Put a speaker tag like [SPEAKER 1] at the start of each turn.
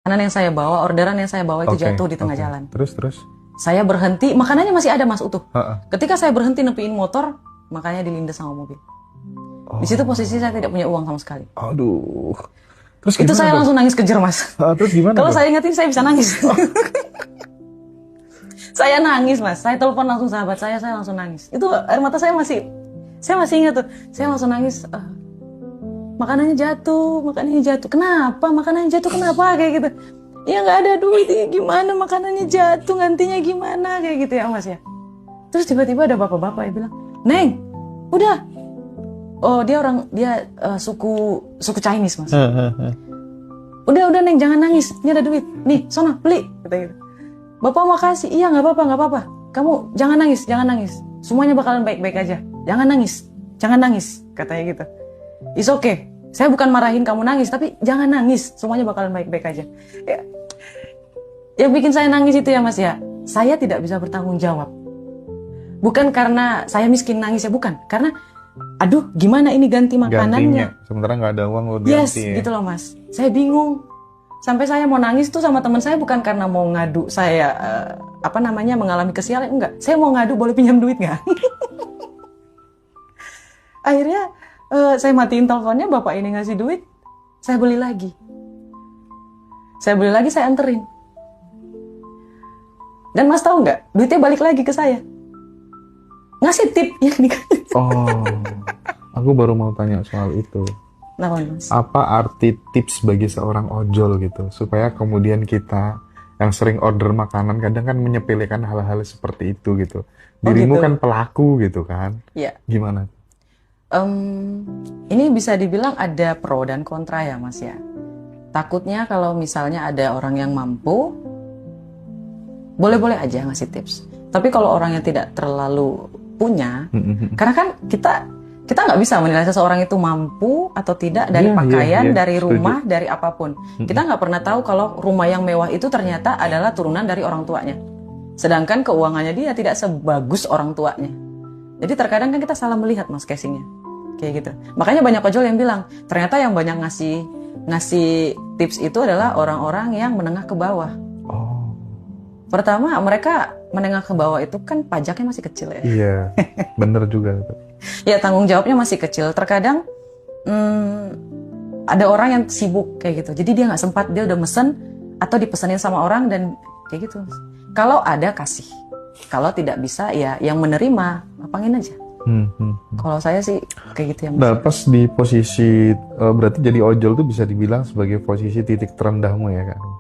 [SPEAKER 1] Makanan yang saya bawa, orderan yang saya bawa itu
[SPEAKER 2] Oke,
[SPEAKER 1] jatuh di tengah
[SPEAKER 2] oke.
[SPEAKER 1] jalan.
[SPEAKER 2] Terus?
[SPEAKER 1] Saya berhenti, makanannya masih ada Mas utuh.
[SPEAKER 2] Heeh.
[SPEAKER 1] Ketika saya berhenti nepiin motor, makanya dilindas sama mobil. Di situ posisi saya tidak punya uang sama sekali.
[SPEAKER 2] Aduh. Terus
[SPEAKER 1] Itu
[SPEAKER 2] gimana
[SPEAKER 1] saya
[SPEAKER 2] dong?
[SPEAKER 1] langsung nangis kejer Mas.
[SPEAKER 2] Terus gimana
[SPEAKER 1] Kalau
[SPEAKER 2] dong?
[SPEAKER 1] saya ingetin saya bisa nangis. Saya nangis Mas. Saya telepon langsung sahabat saya langsung nangis. Itu air mata saya masih ingat tuh. Saya langsung nangis. Makanannya jatuh. Kenapa? Makanannya jatuh kenapa? Kayak gitu. Ya nggak ada duit, ya gimana makanannya jatuh, gantinya gimana, kayak gitu ya Mas ya. Terus tiba-tiba ada bapak-bapak yang bilang, Neng, udah. Oh dia suku Chinese Mas. Udah Neng, jangan nangis, ini ada duit, nih sono beli, kata gitu. Bapak makasih, iya nggak apa-apa. Kamu jangan nangis, semuanya bakalan baik-baik aja. Jangan nangis, katanya gitu. It's okay. Saya bukan marahin kamu nangis, tapi jangan nangis. Semuanya bakalan baik-baik aja. Ya, yang bikin saya nangis itu ya Mas ya, saya tidak bisa bertanggung jawab. Bukan karena saya miskin nangis ya, bukan. Karena, aduh gimana ini ganti makanannya.
[SPEAKER 2] Gantinya, sementara nggak ada uang lo ganti.
[SPEAKER 1] Yes, gitu loh Mas. Saya bingung. Sampai saya mau nangis tuh sama teman saya bukan karena mau ngadu saya, mengalami kesialan. Enggak, saya mau ngadu boleh pinjam duit nggak? Akhirnya, saya matiin teleponnya, bapak ini ngasih duit, saya beli lagi, saya anterin. Dan Mas tahu nggak, duitnya balik lagi ke saya, ngasih tip yang dikasih.
[SPEAKER 2] Oh, aku baru mau tanya soal itu.
[SPEAKER 1] Kenapa Mas?
[SPEAKER 2] Apa arti tips bagi seorang ojol gitu, supaya kemudian kita yang sering order makanan kadang kan menyepelekan hal-hal seperti itu gitu. Dirimu
[SPEAKER 1] gitu.
[SPEAKER 2] kan pelaku gitu kan?
[SPEAKER 1] Iya.
[SPEAKER 2] Gimana?
[SPEAKER 1] Ini bisa dibilang ada pro dan kontra ya Mas ya. Takutnya kalau misalnya ada orang yang mampu, boleh-boleh aja ngasih tips. Tapi kalau orang yang tidak terlalu punya, karena kan kita nggak bisa menilai seseorang itu mampu atau tidak dari pakaian, dari rumah, dari apapun. Kita nggak pernah tahu kalau rumah yang mewah itu ternyata adalah turunan dari orang tuanya. Sedangkan keuangannya dia tidak sebagus orang tuanya. Jadi terkadang kan kita salah melihat Mas casingnya. Kayak gitu. Makanya banyak ojol yang bilang, ternyata yang banyak ngasih tips itu adalah orang-orang yang menengah ke bawah.
[SPEAKER 2] Oh.
[SPEAKER 1] Pertama, mereka menengah ke bawah itu kan pajaknya masih kecil ya.
[SPEAKER 2] Iya, bener juga.
[SPEAKER 1] Ya tanggung jawabnya masih kecil. Terkadang ada orang yang sibuk kayak gitu. Jadi dia nggak sempat, dia udah mesen atau dipesenin sama orang dan kayak gitu. Kalau ada kasih. Kalau tidak bisa ya yang menerima, lapangin aja. Kalau saya sih kayak gitu ya Mas.
[SPEAKER 2] Nah pas di posisi berarti jadi ojol tuh bisa dibilang sebagai posisi titik terendahmu ya kan?